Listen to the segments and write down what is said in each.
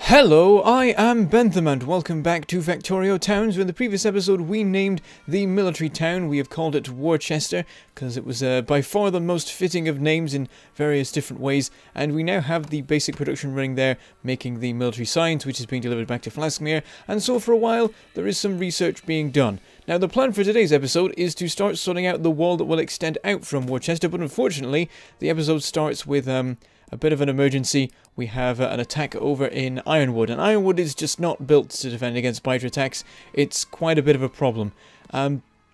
Hello, I am Bentham and welcome back to Factorio Towns. In the previous episode we named the military town. We have called it Worchester because it was by far the most fitting of names in various different ways, and we now have the basic production running there, making the military science which is being delivered back to Flaskmere, and so for a while there is some research being done. Now the plan for today's episode is to start sorting out the wall that will extend out from Worcester, but unfortunately the episode starts with a bit of an emergency. We have an attack over in Ironwood, and Ironwood is just not built to defend against biter attacks. It's quite a bit of a problem.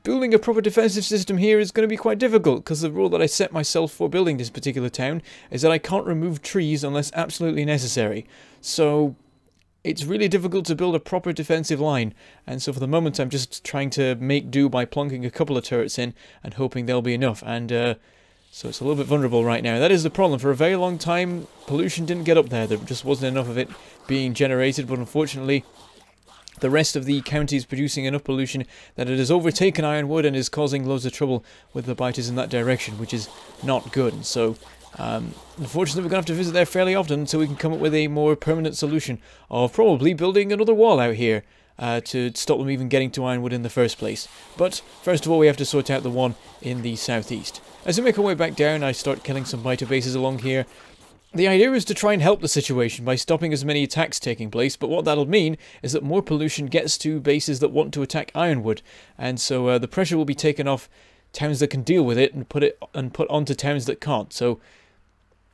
Building a proper defensive system here is going to be quite difficult, because the rule that I set myself for building this particular town is that I can't remove trees unless absolutely necessary. So it's really difficult to build a proper defensive line, and so for the moment I'm just trying to make do by plonking a couple of turrets in and hoping they'll be enough, and so it's a little bit vulnerable right now. That is the problem. For a very long time, pollution didn't get up there. There just wasn't enough of it being generated, but unfortunately, the rest of the county is producing enough pollution that it has overtaken Ironwood and is causing loads of trouble with the biters in that direction, which is not good. And so, unfortunately, we're going to have to visit there fairly often until we can come up with a more permanent solution of probably building another wall out here to stop them even getting to Ironwood in the first place. But first of all, we have to sort out the one in the southeast. As we make our way back down, I start killing some biter bases along here. The idea is to try and help the situation by stopping as many attacks taking place, but what that'll mean is that more pollution gets to bases that want to attack Ironwood, and so the pressure will be taken off towns that can deal with it and put onto towns that can't. So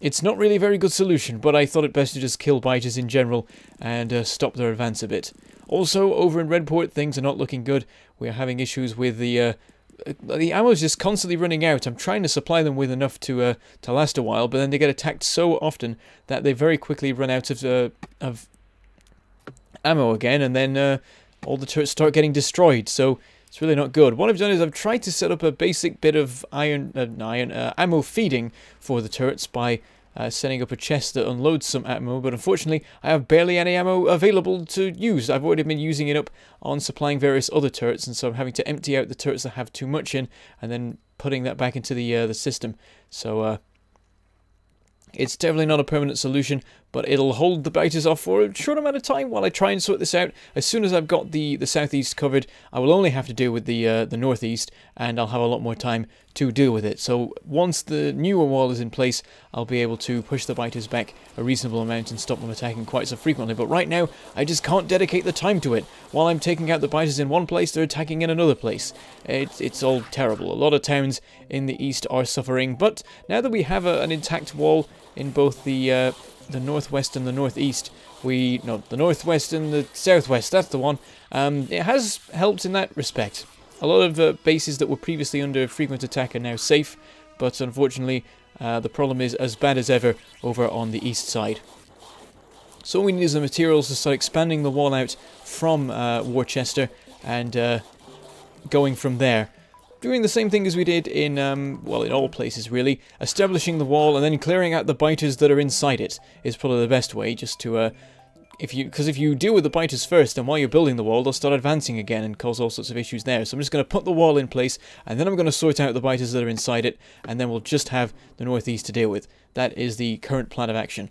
it's not really a very good solution, but I thought it best to just kill biters in general and stop their advance a bit. Also, over in Redport, things are not looking good. We are having issues with the ammo is just constantly running out. I'm trying to supply them with enough to last a while, but then they get attacked so often that they very quickly run out of ammo again, and then all the turrets start getting destroyed. So it's really not good. What I've done is I've tried to set up a basic bit of ammo feeding for the turrets by setting up a chest that unloads some ammo, but unfortunately I have barely any ammo available to use. I've already been using it up on supplying various other turrets, and so I'm having to empty out the turrets that have too much in and then putting that back into the system. So it's definitely not a permanent solution, but it'll hold the biters off for a short amount of time while I try and sort this out. As soon as I've got the southeast covered, I will only have to deal with the northeast, and I'll have a lot more time to deal with it. So once the newer wall is in place, I'll be able to push the biters back a reasonable amount and stop them attacking quite so frequently. But right now, I just can't dedicate the time to it. While I'm taking out the biters in one place, they're attacking in another place. It's all terrible. A lot of towns in the east are suffering, but now that we have an intact wall in both the northwest and the northeast, the northwest and the southwest, that's the one, it has helped in that respect. A lot of bases that were previously under frequent attack are now safe, but unfortunately the problem is as bad as ever over on the east side. So all we need is the materials to start expanding the wall out from Worcester and going from there. Doing the same thing as we did in, well, in all places really. Establishing the wall and then clearing out the biters that are inside it is probably the best way, just to, because if you deal with the biters first, then while you're building the wall, they'll start advancing again and cause all sorts of issues there. So I'm just going to put the wall in place, and then I'm going to sort out the biters that are inside it, and then we'll just have the northeast to deal with. That is the current plan of action.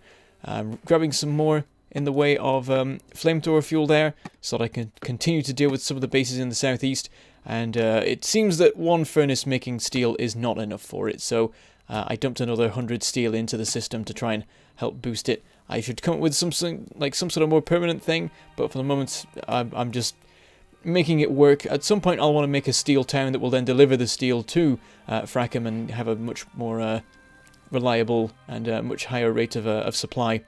Grabbing some more in the way of flamethrower fuel there, so that I can continue to deal with some of the bases in the southeast. And it seems that one furnace making steel is not enough for it, so I dumped another 100 steel into the system to try and help boost it. I should come up with some sort of more permanent thing, but for the moment I'm just making it work. At some point I'll want to make a steel town that will then deliver the steel to Frackham and have a much more reliable and much higher rate of supply.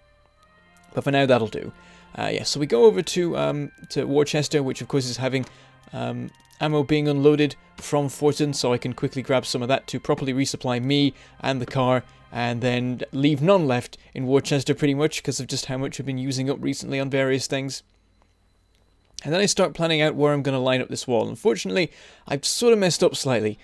But for now that'll do. Yeah, so we go over to Worcester, which of course is having ammo being unloaded from Fortin, so I can quickly grab some of that to properly resupply me and the car, and then leave none left in Worcester pretty much because of just how much I've been using up recently on various things. And then I start planning out where I'm going to line up this wall. Unfortunately, I've sort of messed up slightly.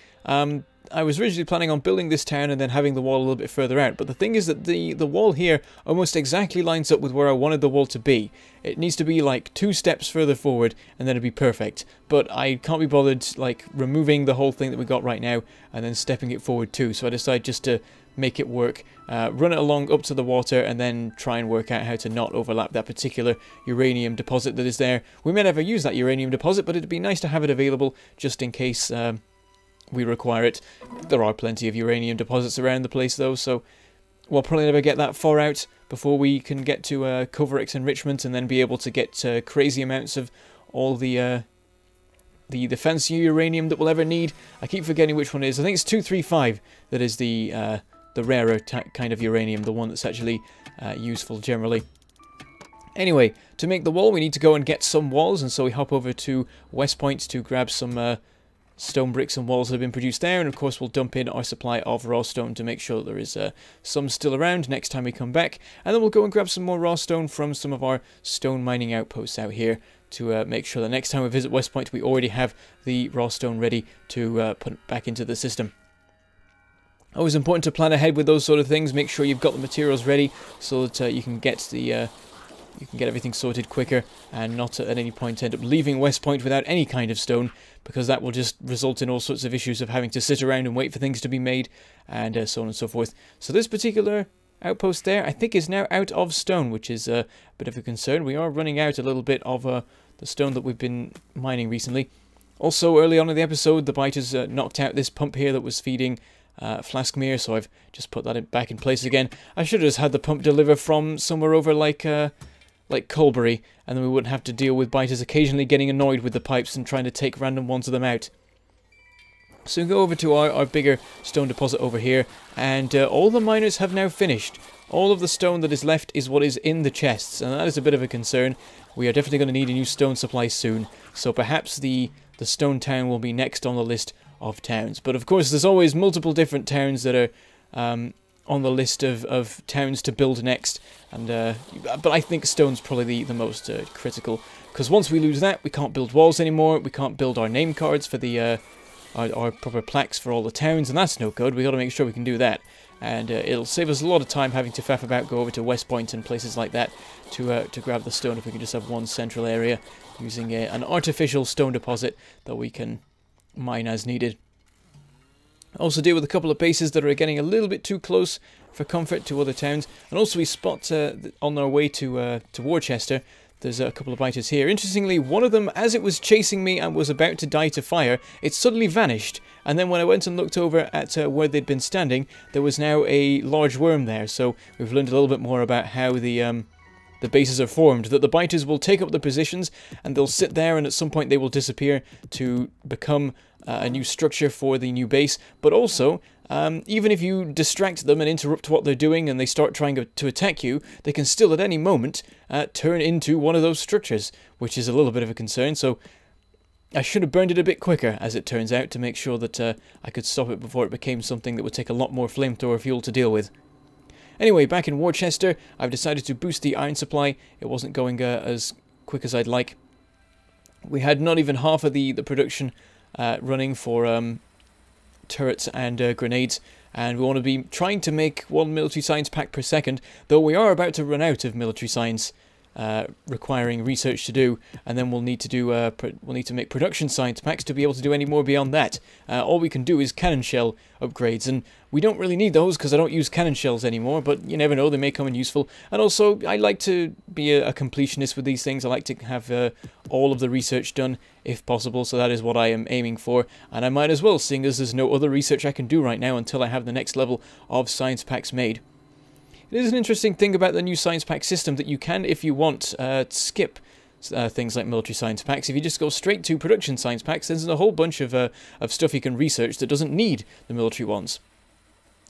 I was originally planning on building this town and then having the wall a little bit further out, but the thing is that the wall here almost exactly lines up with where I wanted the wall to be. It needs to be like 2 steps further forward and then it'd be perfect, but I can't be bothered like removing the whole thing that we got right now and then stepping it forward too, so I decided just to make it work, run it along up to the water, and then try and work out how to not overlap that particular uranium deposit that is there. We may never use that uranium deposit, but it'd be nice to have it available just in case we require it. There are plenty of uranium deposits around the place though, so we'll probably never get that far out before we can get to Coverix enrichment and then be able to get crazy amounts of all the fancy uranium that we'll ever need. I keep forgetting which one it is. I think it's 235 that is the rarer kind of uranium, the one that's actually useful generally. Anyway, to make the wall we need to go and get some walls, and so we hop over to West Point to grab some stone bricks and walls that have been produced there, and of course we'll dump in our supply of raw stone to make sure that there is some still around next time we come back, and then we'll go and grab some more raw stone from some of our stone mining outposts out here to make sure that next time we visit West Point we already have the raw stone ready to put back into the system. Always important to plan ahead with those sort of things. Make sure you've got the materials ready so that you can get everything sorted quicker and not at any point end up leaving West Point without any kind of stone, because that will just result in all sorts of issues of having to sit around and wait for things to be made and so on and so forth. So this particular outpost there I think is now out of stone, which is a bit of a concern. We are running out a little bit of the stone that we've been mining recently. Also early on in the episode the biters knocked out this pump here that was feeding Flaskmere, so I've just put that back in place again. I should have just had the pump deliver from somewhere over like Colbury, and then we wouldn't have to deal with biters occasionally getting annoyed with the pipes and trying to take random ones of them out. So we go over to our bigger stone deposit over here, and all the miners have now finished. All of the stone that is left is what is in the chests, and that is a bit of a concern. We are definitely going to need a new stone supply soon, so perhaps the stone town will be next on the list of towns. But of course there's always multiple different towns that are on the list of towns to build next, and but I think stone's probably the most critical, because once we lose that we can't build walls anymore, we can't build our name cards for the our proper plaques for all the towns, and that's no good. We got to make sure we can do that, and it'll save us a lot of time having to faff about, go over to West Point and places like that to grab the stone if we can just have one central area using an artificial stone deposit that we can mine as needed. Also deal with a couple of bases that are getting a little bit too close for comfort to other towns, and also we spot on our way to Worchester there's a couple of biters here. Interestingly, one of them, as it was chasing me and was about to die to fire, it suddenly vanished, and then when I went and looked over at where they'd been standing, there was now a large worm there. So we've learned a little bit more about how the bases are formed, that the biters will take up the positions and they'll sit there, and at some point they will disappear to become a new structure for the new base. But also, even if you distract them and interrupt what they're doing and they start trying to attack you, they can still at any moment turn into one of those structures, which is a little bit of a concern. So I should have burned it a bit quicker, as it turns out, to make sure that I could stop it before it became something that would take a lot more flamethrower fuel to deal with. Anyway, back in Worcester, I've decided to boost the iron supply. It wasn't going as quick as I'd like. We had not even half of the production running for turrets and grenades, and we want to be trying to make 1 military science pack per second, though we are about to run out of military science requiring research to do, and then we'll need to do we'll need to make production science packs to be able to do any more beyond that. All we can do is cannon shell upgrades, and we don't really need those because I don't use cannon shells anymore, but you never know, they may come in useful. And also, I like to be a completionist with these things. I like to have all of the research done if possible, so that is what I am aiming for, and I might as well, seeing as there's no other research I can do right now until I have the next level of science packs made. It is an interesting thing about the new science pack system that you can, if you want, skip things like military science packs. If you just go straight to production science packs, there's a whole bunch of stuff you can research that doesn't need the military ones.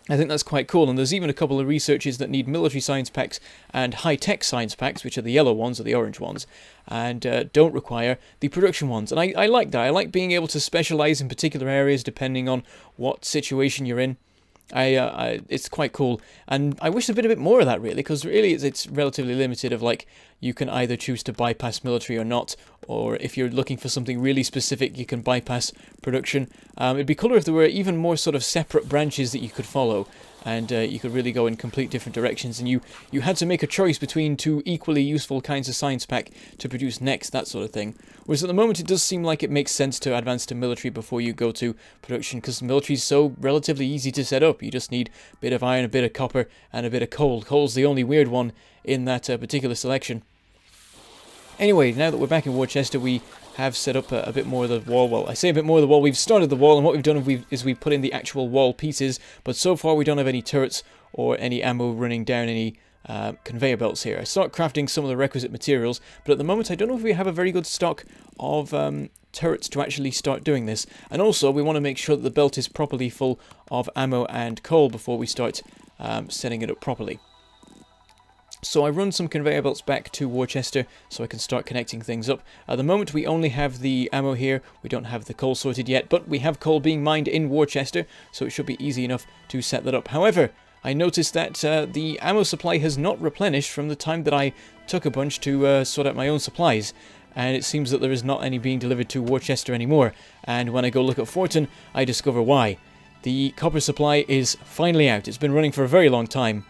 I think that's quite cool, and there's even a couple of researches that need military science packs and high-tech science packs, which are the yellow ones or the orange ones, and don't require the production ones. And I like that. I like being able to specialize in particular areas depending on what situation you're in. It's quite cool, and I wish there'd been a bit more of that, really, because really it's relatively limited. Of like, you can either choose to bypass military or not, or if you're looking for something really specific, you can bypass production. It'd be cooler if there were even more sort of separate branches that you could follow. and you could really go in complete different directions, and you had to make a choice between two equally useful kinds of science pack to produce next, that sort of thing. Whereas at the moment it does seem like it makes sense to advance to military before you go to production, because military is so relatively easy to set up. You just need a bit of iron, a bit of copper, and a bit of coal. Coal's the only weird one in that particular selection. Anyway, now that we're back in Worchester, we have set up a bit more of the wall. Well, I say a bit more of the wall. We've started the wall, and what we've done is we've put in the actual wall pieces, but so far we don't have any turrets or any ammo running down any conveyor belts here. I start crafting some of the requisite materials, but at the moment I don't know if we have a very good stock of turrets to actually start doing this. And also we want to make sure that the belt is properly full of ammo and coal before we start setting it up properly. So I run some conveyor belts back to Worcester so I can start connecting things up. At the moment we only have the ammo here, we don't have the coal sorted yet, but we have coal being mined in Worcester, so it should be easy enough to set that up. However, I noticed that the ammo supply has not replenished from the time that I took a bunch to sort out my own supplies, and it seems that there is not any being delivered to Worcester anymore. And when I go look at Fortin, I discover why. The copper supply is finally out. It's been running for a very long time,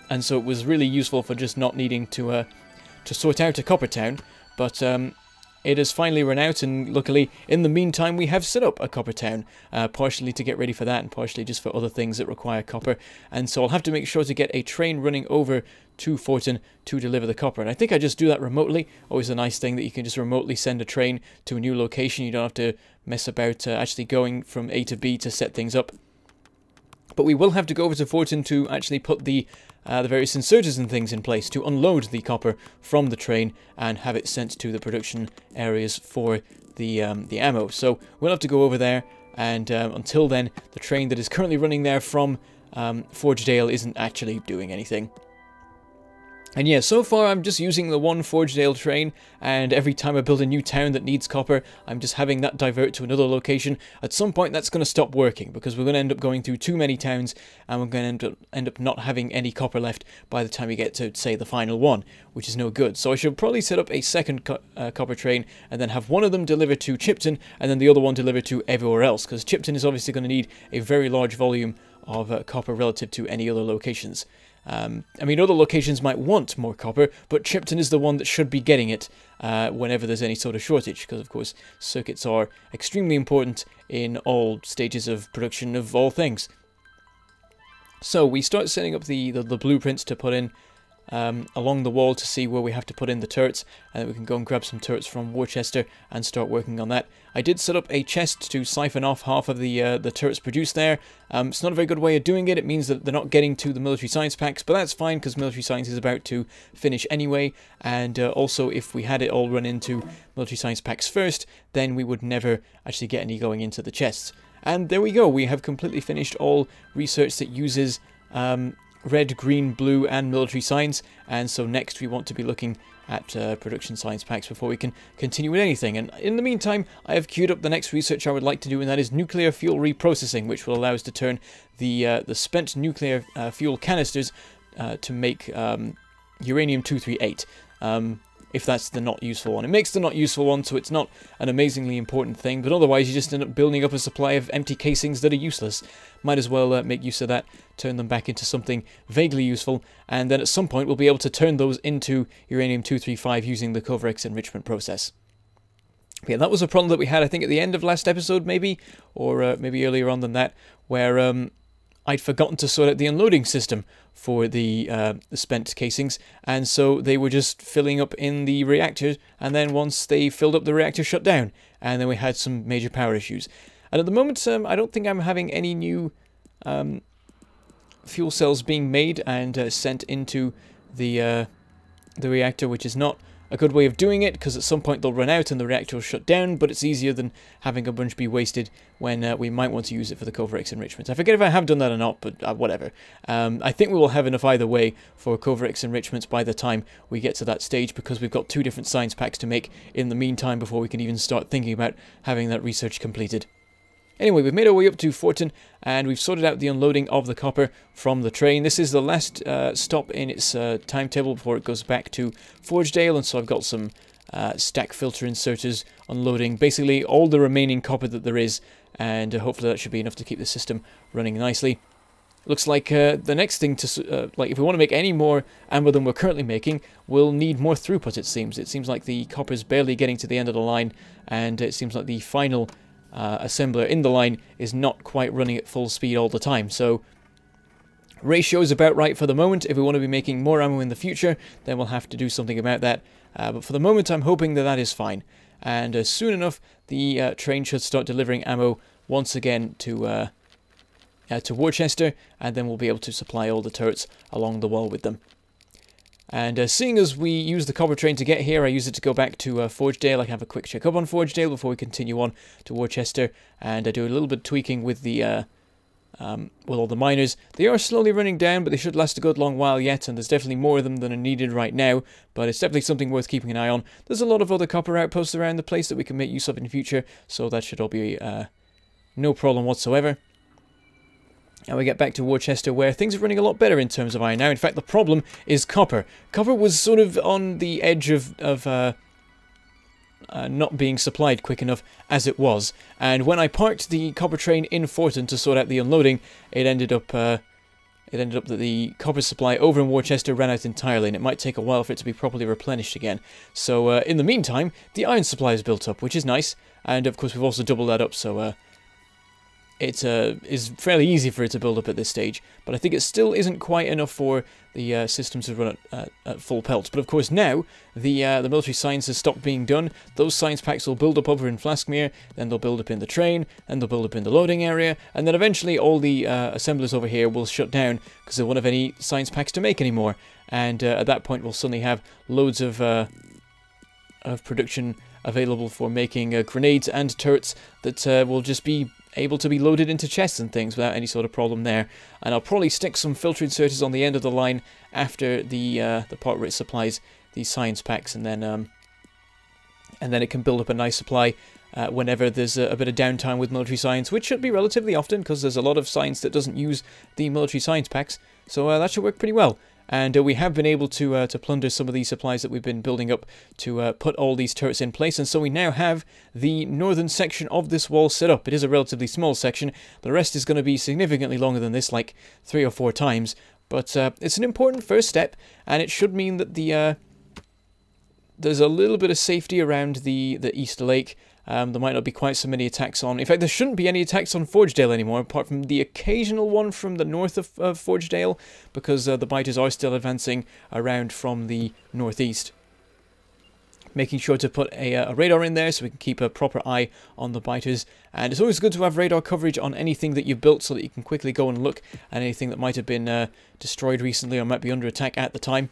and so it was really useful for just not needing to sort out a copper town, but it has finally run out, and luckily in the meantime we have set up a copper town, partially to get ready for that and partially just for other things that require copper. And so I'll have to make sure to get a train running over to Fortin to deliver the copper, and I think I just do that remotely. Always a nice thing that you can just remotely send a train to a new location. You don't have to mess about actually going from A to B to set things up. But we will have to go over to Fortin to actually put the various inserters and things in place to unload the copper from the train and have it sent to the production areas for the ammo. So we'll have to go over there, and until then, the train that is currently running there from Forgedale isn't actually doing anything. And yeah, so far I'm just using the one Forgedale train, and every time I build a new town that needs copper, I'm just having that divert to another location. At some point that's going to stop working, because we're going to end up going through too many towns, and we're going to end up not having any copper left by the time we get to, say, the final one, which is no good. So I should probably set up a second copper train, and then have one of them delivered to Chipton, and then the other one delivered to everywhere else, because Chipton is obviously going to need a very large volume of copper relative to any other locations. I mean, other locations might want more copper, but Chipton is the one that should be getting it whenever there's any sort of shortage, because of course circuits are extremely important in all stages of production of all things. So we start setting up the blueprints to put in along the wall to see where we have to put in the turrets, and then we can go and grab some turrets from Worcester and start working on that. I did set up a chest to siphon off half of the turrets produced there. It's not a very good way of doing it. It means that they're not getting to the military science packs, but that's fine because military science is about to finish anyway, and also if we had it all run into military science packs first, then we would never actually get any going into the chests. And there we go, we have completely finished all research that uses red, green, blue and military science, and so next we want to be looking at production science packs before we can continue with anything. And in the meantime, I have queued up the next research I would like to do, and that is nuclear fuel reprocessing, which will allow us to turn the spent nuclear fuel canisters to make uranium-238. If that's the not useful one. It makes the not useful one, so it's not an amazingly important thing, but otherwise you just end up building up a supply of empty casings that are useless. Might as well make use of that, turn them back into something vaguely useful, and then at some point we'll be able to turn those into uranium-235 using the Covrex enrichment process. Yeah, that was a problem that we had, I think, at the end of last episode, maybe, or maybe earlier on than that, where I'd forgotten to sort out the unloading system for the spent casings, and so they were just filling up in the reactor, and then once they filled up, the reactor shut down, and then we had some major power issues. And at the moment, I don't think I'm having any new fuel cells being made and sent into the reactor, which is not a good way of doing it, because at some point they'll run out and the reactor will shut down, but it's easier than having a bunch be wasted when we might want to use it for the Covrex enrichment. I forget if I have done that or not, but whatever. I think we will have enough either way for Covrex enrichments by the time we get to that stage, because we've got 2 different science packs to make in the meantime before we can even start thinking about having that research completed. Anyway, we've made our way up to Fortin, and we've sorted out the unloading of the copper from the train. This is the last stop in its timetable before it goes back to Forgedale, and so I've got some stack filter inserters unloading basically all the remaining copper that there is, and hopefully that should be enough to keep the system running nicely. looks like the next thing to, like, if we want to make any more ammo than we're currently making, we'll need more throughput, it seems. It seems like the copper's barely getting to the end of the line, and it seems like the final assembler in the line is not quite running at full speed all the time. So ratio is about right for the moment. If we want to be making more ammo in the future, then we'll have to do something about that. But for the moment, I'm hoping that that is fine. And soon enough, the train should start delivering ammo once again to Worchester, and then we'll be able to supply all the turrets along the wall with them. And seeing as we use the copper train to get here, I use it to go back to Forgedale. I can have a quick check up on Forgedale before we continue on to Worchester, and I do a little bit of tweaking with the all the miners. They are slowly running down, but they should last a good long while yet, and there's definitely more of them than are needed right now, but it's definitely something worth keeping an eye on. There's a lot of other copper outposts around the place that we can make use of in the future, so that should all be no problem whatsoever. And we get back to Worcester, where things are running a lot better in terms of iron now. In fact, the problem is copper. Copper was sort of on the edge of not being supplied quick enough as it was. And when I parked the copper train in Fortin to sort out the unloading, it ended up that the copper supply over in Worcester ran out entirely, and it might take a while for it to be properly replenished again. So in the meantime, the iron supply is built up, which is nice. And of course, we've also doubled that up, so it is fairly easy for it to build up at this stage, but I think it still isn't quite enough for the system to run at full pelt. But of course now, the military science has stopped being done. Those science packs will build up over in Flaskmere, then they'll build up in the train, then they'll build up in the loading area, and then eventually all the assemblers over here will shut down because they won't have any science packs to make anymore. And at that point we'll suddenly have loads of production available for making grenades and turrets that will just be able to be loaded into chests and things without any sort of problem there. And I'll probably stick some filter inserters on the end of the line after the part where it supplies these science packs, and then it can build up a nice supply whenever there's a bit of downtime with military science, which should be relatively often because there's a lot of science that doesn't use the military science packs. So that should work pretty well. And we have been able to plunder some of these supplies that we've been building up to put all these turrets in place. And so we now have the northern section of this wall set up. It is a relatively small section. The rest is going to be significantly longer than this, like 3 or 4 times. But it's an important first step, and it should mean that there's a little bit of safety around the East Lake. There might not be quite so many attacks on... In fact, there shouldn't be any attacks on Forgedale anymore, apart from the occasional one from the north of Forgedale, because the biters are still advancing around from the northeast. Making sure to put a radar in there so we can keep a proper eye on the biters. And it's always good to have radar coverage on anything that you've built so that you can quickly go and look at anything that might have been destroyed recently or might be under attack at the time.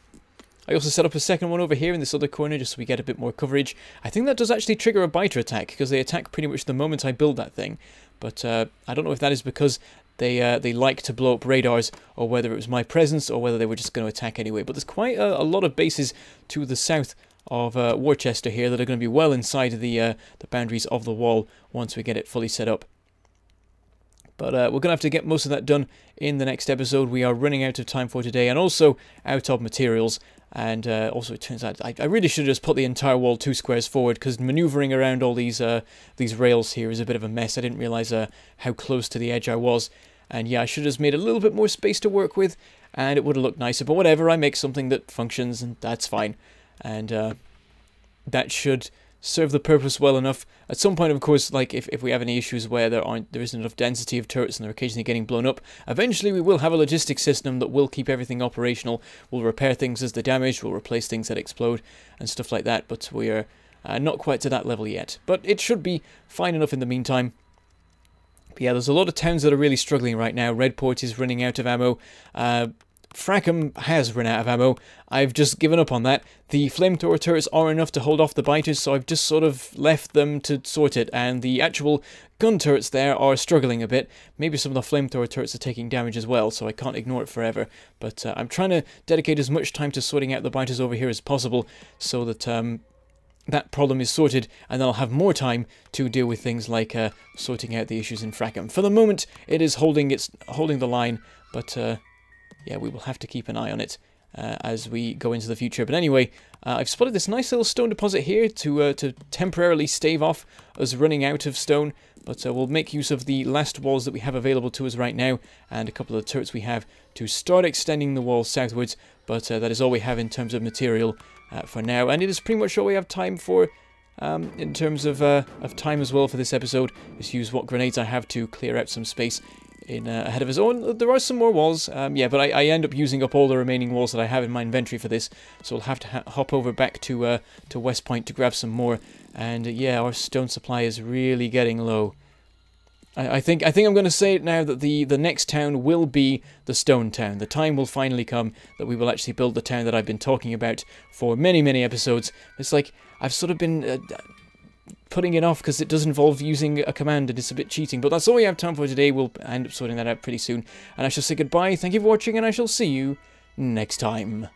I also set up a second one over here in this other corner just so we get a bit more coverage. I think that does actually trigger a biter attack because they attack pretty much the moment I build that thing. But I don't know if that is because they like to blow up radars, or whether it was my presence, or whether they were just going to attack anyway. But there's quite a lot of bases to the south of Worcester here that are going to be well inside of the boundaries of the wall once we get it fully set up. But we're going to have to get most of that done in the next episode. We are running out of time for today, and also out of materials. And also, it turns out I really should have just put the entire wall 2 squares forward, because maneuvering around all these rails here is a bit of a mess. I didn't realize how close to the edge I was. And yeah, I should have just made a little bit more space to work with, and it would have looked nicer. But whatever, I make something that functions, and that's fine. And that should serve the purpose well enough. At some point, of course, like if we have any issues where there isn't enough density of turrets and they're occasionally getting blown up, eventually we will have a logistics system that will keep everything operational. We'll repair things as they're damaged, we'll replace things that explode and stuff like that, but we are not quite to that level yet. But it should be fine enough in the meantime. But yeah, there's a lot of towns that are really struggling right now. Redport is running out of ammo. Frackham has run out of ammo. I've just given up on that. The flamethrower turrets are enough to hold off the biters, so I've just sort of left them to sort it, and the actual gun turrets there are struggling a bit. Maybe some of the flamethrower turrets are taking damage as well, so I can't ignore it forever. But I'm trying to dedicate as much time to sorting out the biters over here as possible, so that that problem is sorted, and then I'll have more time to deal with things like sorting out the issues in Frackham. For the moment, it is holding the line, but yeah, we will have to keep an eye on it as we go into the future. But anyway, I've spotted this nice little stone deposit here to temporarily stave off us running out of stone. But we'll make use of the last walls that we have available to us right now, and a couple of turrets we have to start extending the wall southwards. But that is all we have in terms of material for now, and it is pretty much all we have time for. In terms of time as well for this episode, just use what grenades I have to clear out some space in ahead of us. Oh, there are some more walls, yeah, but I end up using up all the remaining walls that I have in my inventory for this, so we'll have to hop over back to West Point to grab some more. And yeah, our stone supply is really getting low. I think I'm going to say it now that the next town will be the stone town. The time will finally come that we will actually build the town that I've been talking about for many episodes. It's like I've sort of been putting it off because it does involve using a command and it's a bit cheating. But that's all we have time for today. We'll end up sorting that out pretty soon. And I shall say goodbye. Thank you for watching, and I shall see you next time.